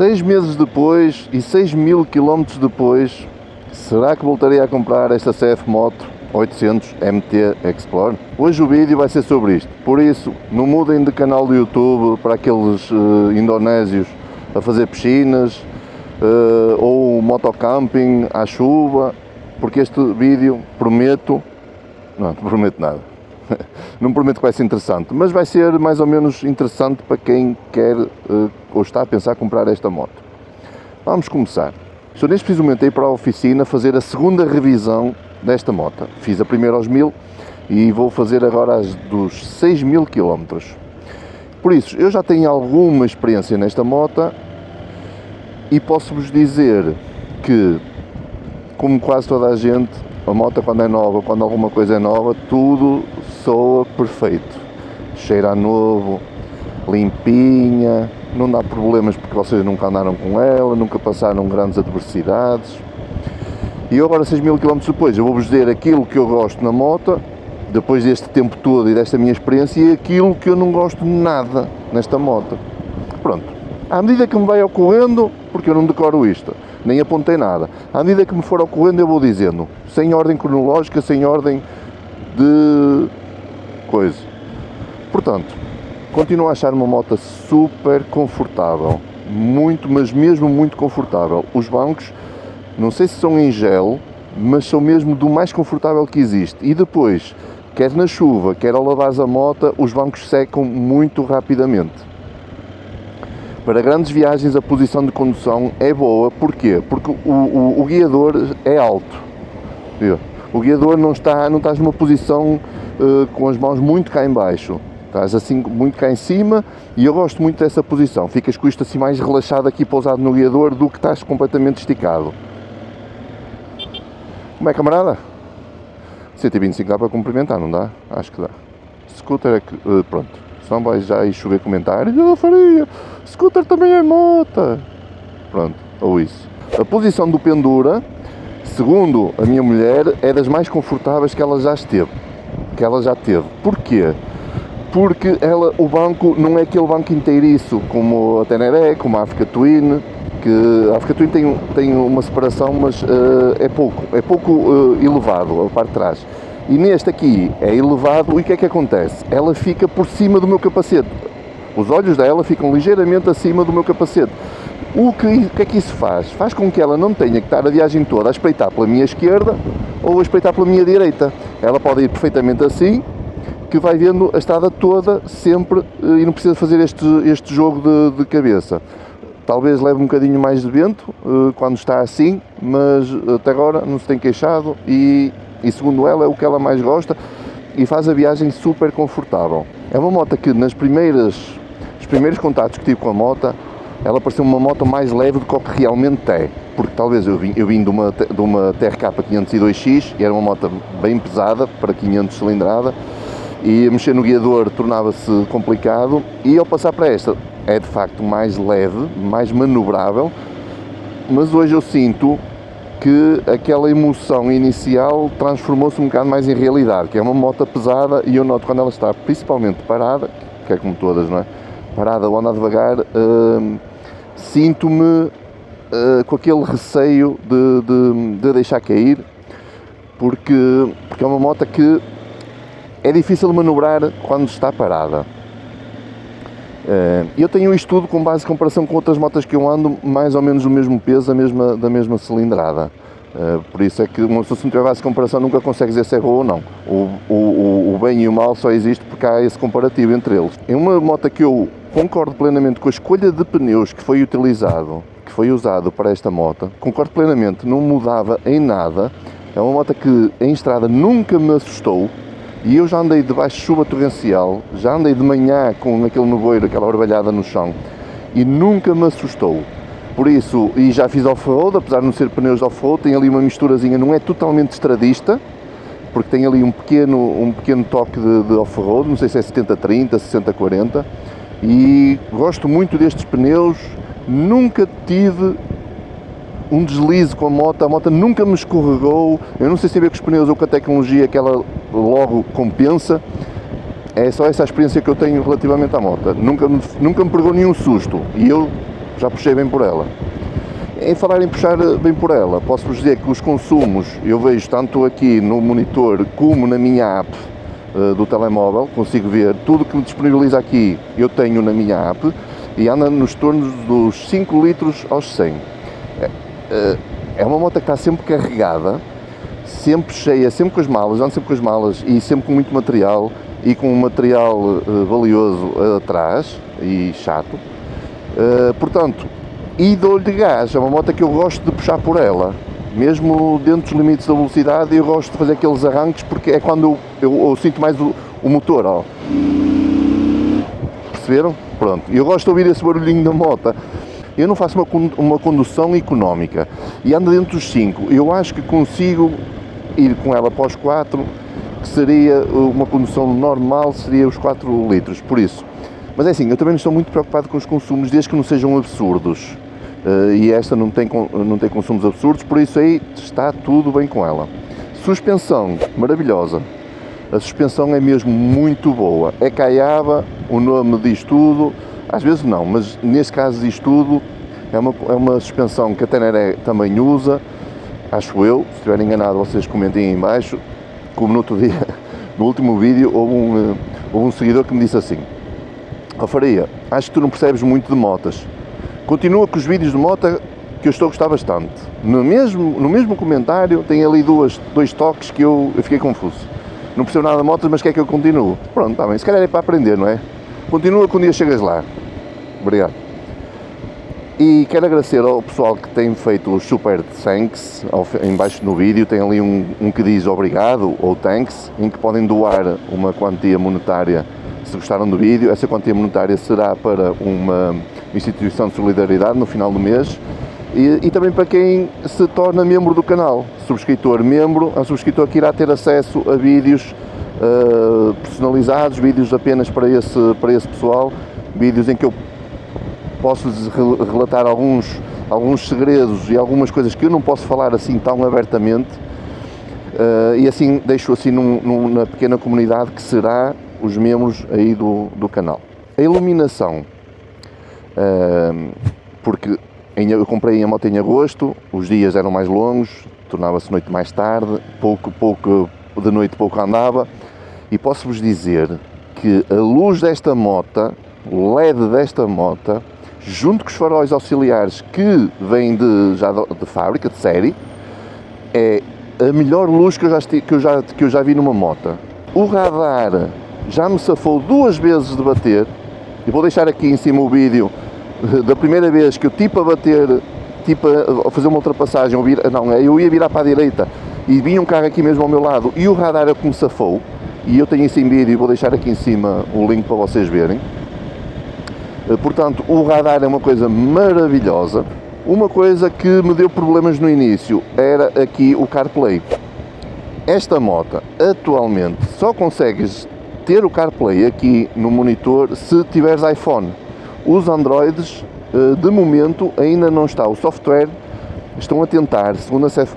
6 meses depois e 6.000 km depois, será que voltarei a comprar esta CF Moto 800 MT Explorer? Hoje o vídeo vai ser sobre isto, por isso não mudem de canal do YouTube para aqueles indonésios a fazer piscinas ou motocamping à chuva, porque este vídeo não prometo nada. Não prometo que vai ser interessante, mas vai ser mais ou menos interessante para quem quer ou está a pensar comprar esta moto. Vamos começar. Estou neste preciso momento aí para a oficina fazer a segunda revisão desta moto. Fiz a primeira aos 1000 e vou fazer agora as dos 6.000 km. Por isso, eu já tenho alguma experiência nesta moto e posso-vos dizer que, como quase toda a gente, a moto quando é nova, quando alguma coisa é nova, tudo soa perfeito. Cheira a novo, limpinha, não dá problemas porque vocês nunca andaram com ela, nunca passaram grandes adversidades. E eu agora 6.000 km depois, eu vou-vos dizer aquilo que eu gosto na moto, depois deste tempo todo e desta minha experiência, e aquilo que eu não gosto nada nesta moto. Pronto, à medida que me vai ocorrendo, porque eu não decoro isto, nem apontei nada, à medida que me for ocorrendo eu vou dizendo, sem ordem cronológica, sem ordem de coisa. Portanto, continuo a achar uma moto super confortável, muito, mas mesmo muito confortável. Os bancos, não sei se são em gel, mas são mesmo do mais confortável que existe. E depois, quer na chuva, quer ao lavares a moto, os bancos secam muito rapidamente. Para grandes viagens a posição de condução é boa, porquê? Porque o guiador é alto. O guiador não estás numa posição com as mãos muito cá em baixo. Estás assim muito cá em cima e eu gosto muito dessa posição. Ficas com isto assim mais relaxado aqui pousado no guiador do que estás completamente esticado. Como é, camarada? 125 dá para cumprimentar, não dá? Acho que dá. Scooter é que... pronto. Senão vai já aí chover comentários. Eu faria. Scooter também é moto. Pronto, ou isso. A posição do pendura, segundo a minha mulher, é das mais confortáveis que ela já teve. Porquê? Porque o banco não é aquele banco inteiriço como a Teneré, como a Africa Twin, que a Africa Twin tem uma separação, mas é pouco elevado a parte de trás. E neste aqui é elevado e o que é que acontece? Ela fica por cima do meu capacete. Os olhos dela ficam ligeiramente acima do meu capacete. O que é que isso faz? Faz com que ela não tenha que estar a viagem toda a espreitar pela minha esquerda ou a espreitar pela minha direita. Ela pode ir perfeitamente assim, que vai vendo a estrada toda sempre e não precisa fazer este jogo de cabeça. Talvez leve um bocadinho mais de vento quando está assim, mas até agora não se tem queixado e segundo ela é o que ela mais gosta e faz a viagem super confortável. É uma moto que os primeiros contactos que tive com a moto, ela pareceu uma moto mais leve do que o que realmente é, porque talvez eu vim de uma TRK 502X e era uma moto bem pesada para 500 cilindrada e mexer no guiador tornava-se complicado e ao passar para esta é de facto mais leve, mais manobrável, mas hoje eu sinto que aquela emoção inicial transformou-se um bocado mais em realidade, que é uma moto pesada e eu noto quando ela está principalmente parada, que é como todas, não é? Parada ou andar devagar, sinto-me com aquele receio de deixar cair, porque é uma moto que é difícil de manobrar quando está parada. Eu tenho isto tudo com base em comparação com outras motas que eu ando, mais ou menos do mesmo peso, da mesma cilindrada. Por isso é que uma pessoa, se não tiver base de comparação, nunca consegue dizer se é boa ou não. O bem e o mal só existe porque há esse comparativo entre eles. É uma moto que eu concordo plenamente com a escolha de pneus que foi usado para esta moto. Concordo plenamente, não mudava em nada. É uma moto que em estrada nunca me assustou. E eu já andei debaixo de chuva torrencial, já andei de manhã com aquele nevoeiro, aquela orvalhada no chão, e nunca me assustou. Por isso, e já fiz off-road, apesar de não ser pneus de off-road, tem ali uma misturazinha, não é totalmente estradista, porque tem ali um pequeno toque de off-road, não sei se é 70-30, 60-40, e gosto muito destes pneus, nunca tive um deslize com a moto nunca me escorregou, eu não sei se tem a ver com os pneus ou com a tecnologia que ela logo compensa, é só essa a experiência que eu tenho relativamente à moto, nunca me pegou nenhum susto, e eu já puxei bem por ela. Em falar em puxar bem por ela, posso-vos dizer que os consumos eu vejo tanto aqui no monitor como na minha app do telemóvel, consigo ver tudo que me disponibiliza aqui, eu tenho na minha app e anda nos tornos dos 5 litros aos 100. É uma moto que está sempre carregada, sempre cheia, sempre com as malas, ando sempre com as malas e sempre com muito material e com um material valioso atrás e chato. Portanto, e dou-lhe de gás, é uma moto que eu gosto de puxar por ela, mesmo dentro dos limites da velocidade. Eu gosto de fazer aqueles arranques porque é quando eu sinto mais o motor, ó. Perceberam? Pronto, eu gosto de ouvir esse barulhinho da moto. Eu não faço uma condução económica e ando dentro dos 5, eu acho que consigo ir com ela para os 4, que seria uma condução normal, seria os 4 litros, por isso. Mas é assim, eu também não estou muito preocupado com os consumos, desde que não sejam absurdos. E esta não tem consumos absurdos, por isso aí está tudo bem com ela. Suspensão, maravilhosa. A suspensão é mesmo muito boa. É Caiaba, o nome diz tudo. Às vezes não, mas neste caso diz tudo. É uma suspensão que a Teneré também usa, acho eu. Se estiver enganado, vocês comentem aí em baixo. Como no outro dia, no último vídeo, houve um seguidor que me disse assim: ó Faria, acho que tu não percebes muito de motas. Continua com os vídeos de moto que eu estou a gostar bastante. No mesmo comentário tem ali dois toques que eu fiquei confuso. Não percebo nada de motas, mas quer que eu continue? Pronto, está bem, se calhar é para aprender, não é? Continua que um dia chegas lá. Obrigado. E quero agradecer ao pessoal que tem feito os super thanks, em baixo no vídeo tem ali um que diz obrigado ou thanks, em que podem doar uma quantia monetária se gostaram do vídeo. Essa quantia monetária será para uma instituição de solidariedade no final do mês e também para quem se torna membro do canal, subscritor membro, é um subscritor que irá ter acesso a vídeos personalizados, vídeos apenas para esse pessoal, vídeos em que eu posso-lhes relatar alguns segredos e algumas coisas que eu não posso falar assim tão abertamente, e assim deixo assim na pequena comunidade que será os membros aí do canal. A iluminação, porque eu comprei a moto em agosto, os dias eram mais longos, tornava-se noite mais tarde, de noite pouco andava, e posso-vos dizer que a luz desta moto, o LED desta moto, junto com os faróis auxiliares que vêm de fábrica, de série, é a melhor luz que eu já vi numa moto. O radar já me safou 2 vezes de bater, e vou deixar aqui em cima o vídeo da primeira vez que eu a bater, a fazer uma ultrapassagem, eu ia virar para a direita e vinha um carro aqui mesmo ao meu lado e o radar é que me safou, e eu tenho isso em vídeo e vou deixar aqui em cima o link para vocês verem. Portanto, o radar é uma coisa maravilhosa. Uma coisa que me deu problemas no início era aqui o CarPlay. Esta moto atualmente só consegues ter o CarPlay aqui no monitor se tiveres iPhone. Os Androids, de momento, ainda não está. O software estão a tentar, segundo a CF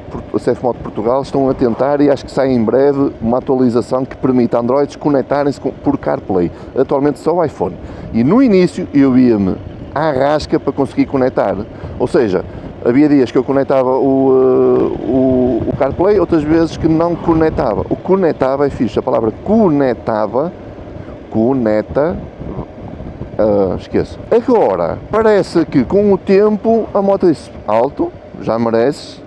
Moto Portugal, estão a tentar, e acho que sai em breve uma atualização que permite Androids conectarem-se por CarPlay. Atualmente só o iPhone. E no início eu ia-me à rasca para conseguir conectar. Ou seja, havia dias que eu conectava o CarPlay, outras vezes que não conectava. O conectava é fixe, a palavra conecta, esqueço. Agora, parece que com o tempo a moto disse: alto, já mereces,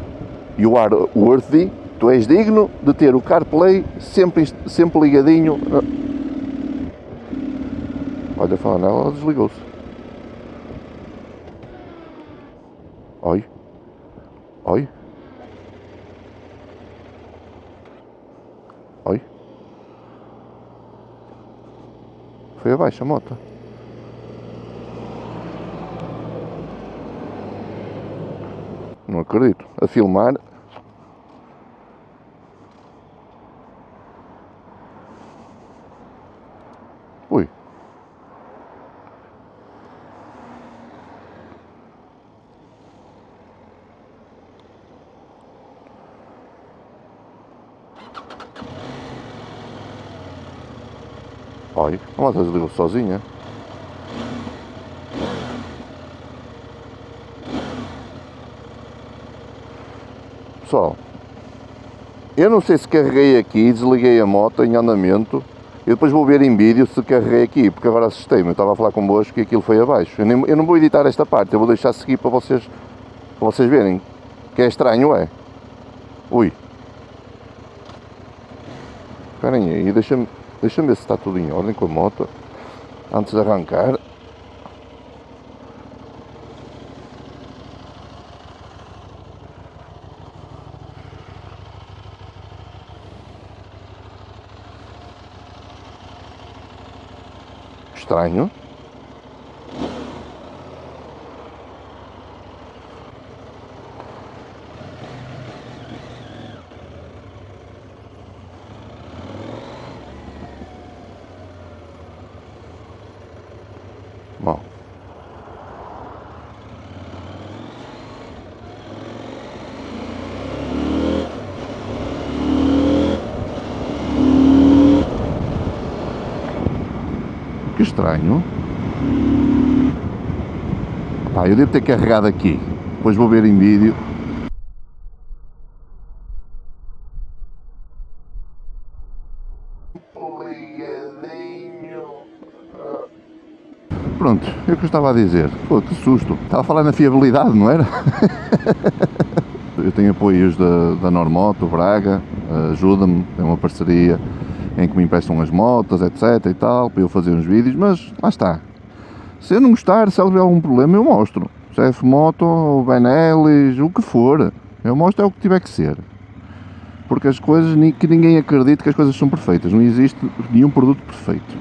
you are worthy, tu és digno de ter o CarPlay sempre ligadinho. Olha, falando nela, ela desligou-se. Oi. Oi. Oi. Foi abaixo a moto. Não acredito. A filmar. Ui. Oi. A moto desligou sozinha. Pessoal, eu não sei se carreguei aqui, desliguei a moto em andamento. Eu depois vou ver em vídeo se carreguei aqui, porque agora assustei-me. Eu estava a falar convosco e aquilo foi abaixo. Eu não vou editar esta parte, eu vou deixar seguir para vocês verem. Que é estranho, é? Ui. Esperem aí, deixa-me ver se está tudo em ordem com a moto. Antes de arrancar. Estranho. Bom. Que estranho. Pá, eu devo ter carregado aqui. Depois vou ver em vídeo. Pronto, é o que eu estava a dizer. Pô, que susto. Estava a falar na fiabilidade, não era? Eu tenho apoios da Normoto, Braga, ajuda-me, é uma parceria em que me emprestam as motas, etc e tal, para eu fazer uns vídeos, mas lá está. Se eu não gostar, se houver algum problema, eu mostro. CF Moto, Benelis, o que for. Eu mostro é o que tiver que ser. Porque as coisas, que ninguém acredite que as coisas são perfeitas. Não existe nenhum produto perfeito.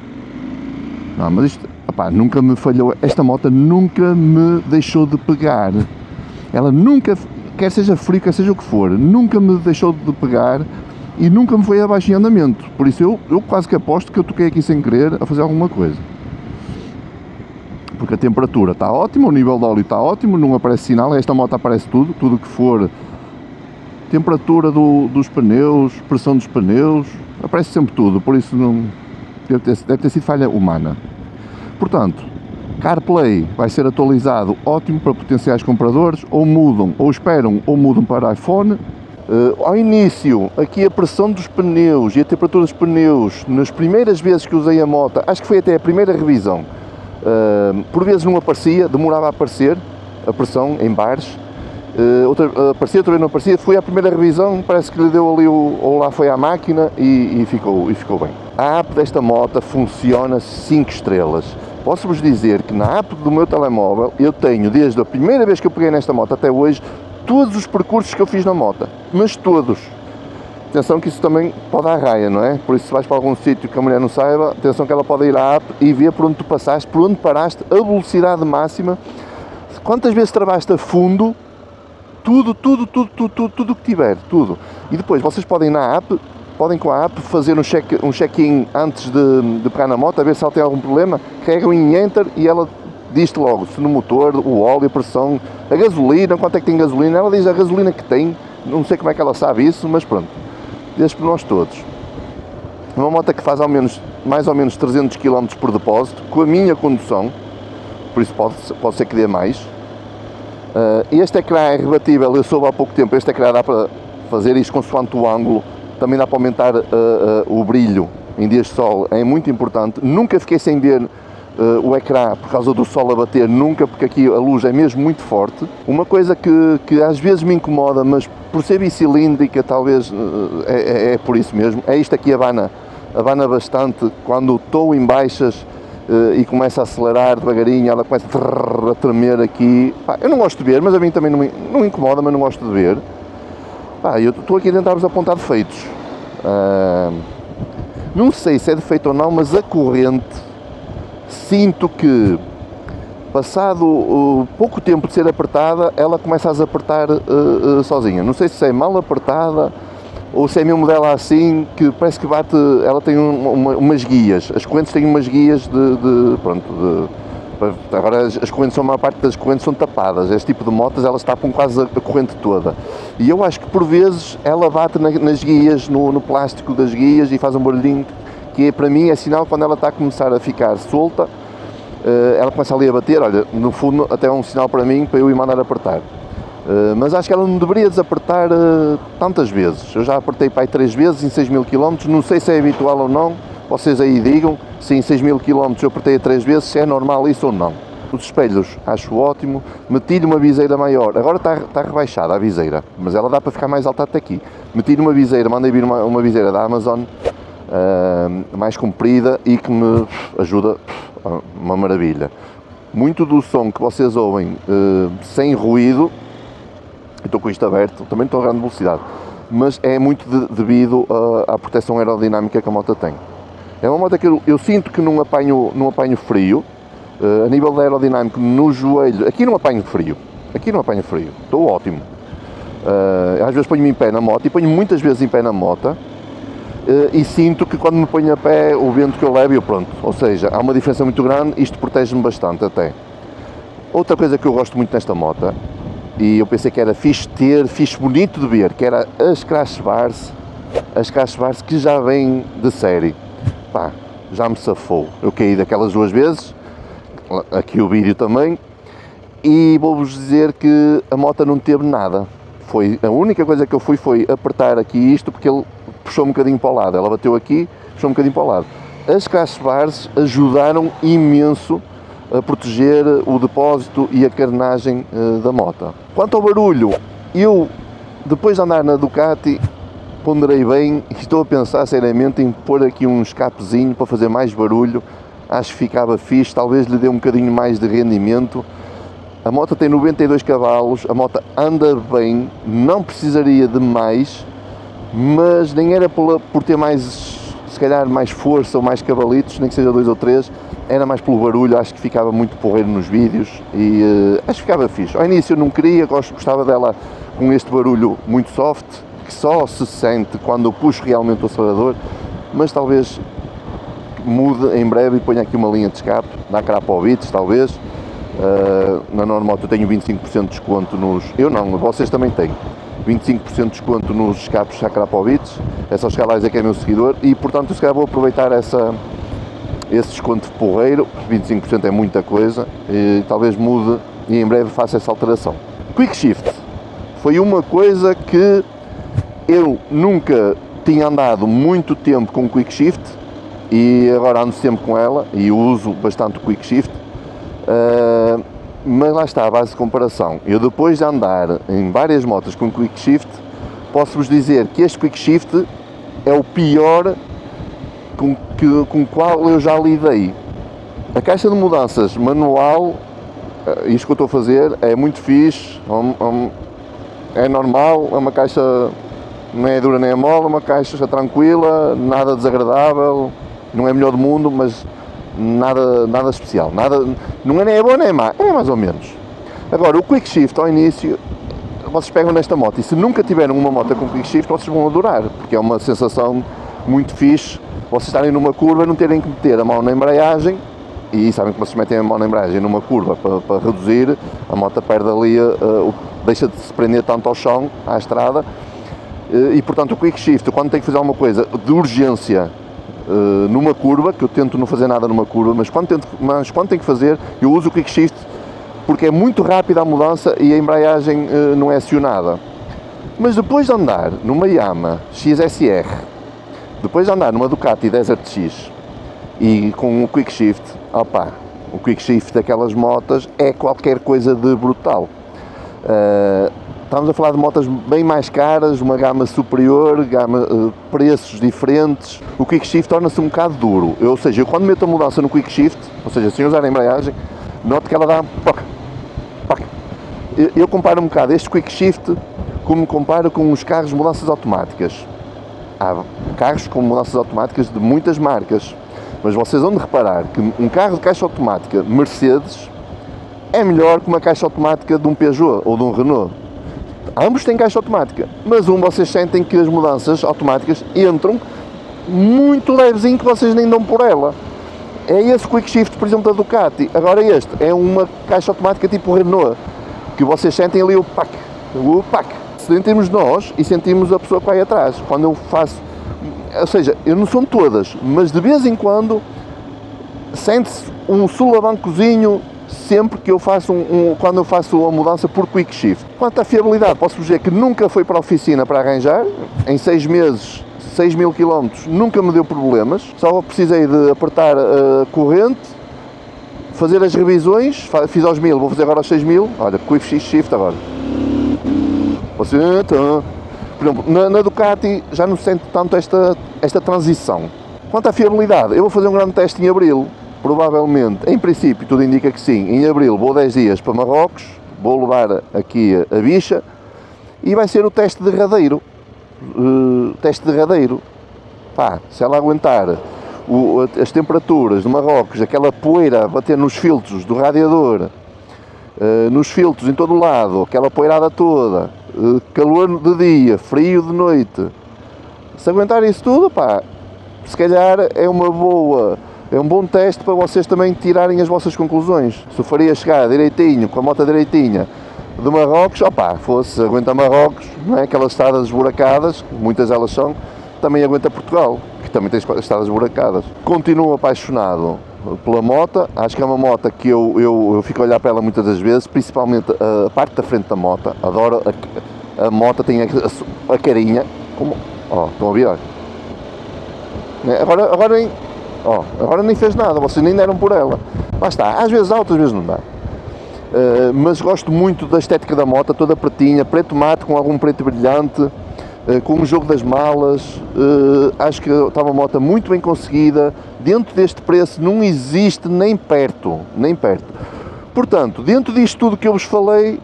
Não, mas isto, opá, nunca me falhou. Esta moto nunca me deixou de pegar. Ela nunca, quer seja frio, quer seja o que for, nunca me deixou de pegar e nunca me foi abaixo em andamento. Por isso eu quase que aposto que eu toquei aqui sem querer a fazer alguma coisa. Porque a temperatura está ótima, o nível de óleo está ótimo, não aparece sinal. Esta moto aparece tudo que for. Temperatura dos pneus, pressão dos pneus, aparece sempre tudo, por isso não deve ter sido falha humana. Portanto, CarPlay vai ser atualizado, ótimo para potenciais compradores, ou mudam, ou esperam, ou mudam para iPhone. Ao início, aqui a pressão dos pneus e a temperatura dos pneus, nas primeiras vezes que usei a moto, acho que foi até a primeira revisão, por vezes não aparecia, demorava a aparecer a pressão em bares. Aparecia, outra vez não aparecia, foi a primeira revisão, parece que lhe deu ali ou lá foi à máquina e ficou bem. A app desta moto funciona 5 estrelas. Posso-vos dizer que na app do meu telemóvel eu tenho, desde a primeira vez que eu peguei nesta moto até hoje, todos os percursos que eu fiz na moto, mas todos. Atenção que isso também pode dar raia, não é? Por isso se vais para algum sítio que a mulher não saiba, atenção que ela pode ir à app e ver por onde tu passaste, por onde paraste, a velocidade máxima, quantas vezes travaste a fundo, tudo que tiver, tudo. E depois vocês podem na app, podem com a app fazer um check-in antes de pegar na moto, a ver se ela tem algum problema, carregam em Enter e ela diz-te logo se no motor, o óleo, a pressão, a gasolina, quanto é que tem gasolina, ela diz a gasolina que tem, não sei como é que ela sabe isso, mas pronto, diz para nós todos. É uma moto que faz mais ou menos 300 km por depósito, com a minha condução, por isso pode ser que dê mais. Este ecrã é rebatível, eu soube há pouco tempo, este ecrã dá para fazer isto consoante o ângulo, também dá para aumentar o brilho em dias de sol, é muito importante. Nunca fiquei sem ver o ecrã por causa do sol a bater, nunca, porque aqui a luz é mesmo muito forte. Uma coisa que às vezes me incomoda, mas por ser bicilíndrica talvez é por isso mesmo, é isto aqui abana bastante, quando estou em baixas e começa a acelerar devagarinho, ela começa a tremer aqui. Pá, eu não gosto de ver, mas a mim também não me incomoda, mas não gosto de ver. Pá, eu estou aqui a tentar-vos apontar defeitos. Não sei se é defeito ou não, mas a corrente, sinto que, passado pouco tempo de ser apertada, ela começa a desapertar sozinha. Não sei se é mal apertada ou se é mesmo dela assim, que parece que bate, ela tem umas guias, as correntes têm umas guias agora as correntes, a maior parte das correntes são tapadas, este tipo de motas elas tapam quase a corrente toda, e eu acho que por vezes ela bate nas guias, no plástico das guias e faz um barulhinho, que para mim é sinal quando ela está a começar a ficar solta, ela começa ali a bater, olha, no fundo até é um sinal para mim, para eu ir mandar apertar. Mas acho que ela não deveria desapertar tantas vezes. Eu já apertei para aí 3 vezes em 6.000 km, não sei se é habitual ou não, vocês aí digam se em 6.000 km eu apertei 3 vezes, se é normal isso ou não. Os espelhos acho ótimo, meti-lhe uma viseira maior, agora está rebaixada a viseira, mas ela dá para ficar mais alta até aqui. Meti-lhe uma viseira, mandei vir uma viseira da Amazon, mais comprida e que me ajuda, uma maravilha. Muito do som que vocês ouvem sem ruído, estou com isto aberto, também estou a grande velocidade, mas é muito devido à proteção aerodinâmica que a moto tem. É uma moto que eu sinto que não apanho frio, a nível de aerodinâmico no joelho, aqui não apanho frio, estou ótimo. Às vezes ponho-me em pé na moto, e ponho muitas vezes em pé na moto, e sinto que quando me ponho a pé, o vento que eu levo, eu pronto, ou seja, há uma diferença muito grande, isto protege-me bastante até. Outra coisa que eu gosto muito nesta moto, e eu pensei que era fixe ter, fixe bonito de ver, que era as crash bars que já vêm de série. Pá, já me safou. Eu caí daquelas 2 vezes, aqui o vídeo também, e vou-vos dizer que a moto não teve nada. A única coisa que eu foi apertar aqui isto, porque ele puxou um bocadinho para o lado. Ela bateu aqui, puxou um bocadinho para o lado. As crash bars ajudaram imenso a proteger o depósito e a carenagem da moto. Quanto ao barulho, eu, depois de andar na Ducati, ponderei bem e estou a pensar seriamente em pôr aqui um escapezinho para fazer mais barulho. Acho que ficava fixe, talvez lhe dê um bocadinho mais de rendimento. A moto tem 92 cavalos, a moto anda bem, não precisaria de mais, mas nem era por ter mais, se calhar mais força ou mais cavalitos, nem que seja 2 ou 3, era mais pelo barulho. Acho que ficava muito porreiro nos vídeos e acho que ficava fixe. Ao início eu não queria, gostava dela com este barulho muito soft, que só se sente quando eu puxo realmente o acelerador, mas talvez mude em breve e ponha aqui uma linha de escape, dá Krapovic talvez. Na Normoto eu tenho 25% de desconto nos... Eu não, vocês também têm 25% de desconto nos escapes a Krapovic, é só chegar lá e dizer que é meu seguidor e portanto eu se calhar vou aproveitar esse desconto porreiro. 25% é muita coisa e talvez mude e em breve faça essa alteração. Quick Shift foi uma coisa que eu nunca tinha andado muito tempo com Quick Shift e agora ando sempre com ela e uso bastante o Quick Shift, mas lá está a base de comparação. Eu depois de andar em várias motos com Quick Shift, posso-vos dizer que este Quick Shift é o pior com o qual eu já lidei. A caixa de mudanças manual, isto que eu estou a fazer, é muito fixe, é normal, é uma caixa, não é dura nem é mole, é uma caixa tranquila, nada desagradável, não é melhor do mundo, mas nada especial, não é nem é bom nem é má, é mais ou menos. Agora, o Quick Shift ao início, vocês pegam nesta moto e se nunca tiveram uma moto com Quick Shift, vocês vão adorar, porque é uma sensação muito fixe, vocês estarem numa curva e não terem que meter a mão na embreagem, e sabem que vocês metem a mão na embreagem numa curva para reduzir, a moto perde ali, deixa de se prender tanto ao chão, à estrada, e portanto o Quick Shift, quando tem que fazer alguma coisa de urgência numa curva, que eu tento não fazer nada numa curva, mas quando tenho que fazer, eu uso o Quick Shift porque é muito rápida a mudança e a embreagem não é acionada. Mas depois de andar numa Yamaha XSR, depois de andar numa Ducati Desert X e com o Quick Shift, opa, o Quick Shift daquelas motas é qualquer coisa de brutal. Estamos a falar de motas bem mais caras, uma gama superior, preços diferentes. O Quick Shift torna-se um bocado duro. Ou seja, eu quando meto a mudança no Quick Shift, ou seja, sem usar a embreagem, noto que ela dá poc, poc. Eu comparo um bocado este Quick Shift como comparo com os carros de mudanças automáticas. Há carros com mudanças automáticas de muitas marcas, mas vocês vão de reparar que um carro de caixa automática Mercedes é melhor que uma caixa automática de um Peugeot ou de um Renault. Ambos têm caixa automática, mas vocês sentem que as mudanças automáticas entram muito levezinho, que vocês nem dão por ela. É esse Quick Shift, por exemplo, da Ducati. Agora este é uma caixa automática tipo Renault, que vocês sentem ali o pac. Sentimos nós e sentimos a pessoa que vai atrás. Quando eu faço, ou seja, eu não são todas, mas de vez em quando sente-se um sulavancozinho sempre que eu faço quando eu faço a mudança por quick shift. Quanto à fiabilidade, posso dizer que nunca foi para a oficina para arranjar, em 6 meses, 6.000 km, nunca me deu problemas, só precisei de apertar a corrente, fazer as revisões, fiz aos 1000, vou fazer agora aos 6.000, olha, quick shift agora. Por exemplo, na Ducati já não sento tanto esta transição. Quanto à fiabilidade, eu vou fazer um grande teste em abril, provavelmente, em princípio tudo indica que sim, em abril vou 10 dias para Marrocos, vou levar aqui a bicha e vai ser o teste derradeiro. Pá, se ela aguentar as temperaturas de Marrocos, aquela poeira a bater nos filtros do radiador, nos filtros em todo o lado, aquela poeirada toda, calor de dia, frio de noite, se aguentar isso tudo, pá, se calhar é um bom teste para vocês também tirarem as vossas conclusões. Se o faria chegar direitinho, com a moto direitinha de Marrocos, opá, fosse aguenta Marrocos, não é? Aquelas estradas esburacadas, muitas delas são, também aguenta Portugal, que também tem estradas esburacadas. Continuo apaixonado pela moto, acho que é uma moto que eu fico a olhar para ela muitas das vezes, principalmente a parte da frente da moto, adoro a moto, tem a carinha, como, ó, estão a ouvir, olha. Agora nem fez nada, vocês nem deram por ela, lá está, às vezes dá, outras vezes não dá. Mas gosto muito da estética da moto, toda pretinha, preto mate com algum preto brilhante, com o jogo das malas, acho que está uma moto muito bem conseguida, dentro deste preço não existe nem perto. Portanto, dentro disto tudo que eu vos falei,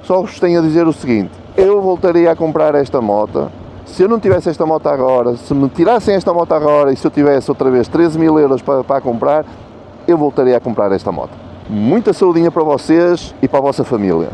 só vos tenho a dizer o seguinte, eu voltaria a comprar esta moto, se eu não tivesse esta moto agora, se me tirassem esta moto agora e se eu tivesse outra vez 13.000 euros para comprar, eu voltaria a comprar esta moto. Muita saudinha para vocês e para a vossa família.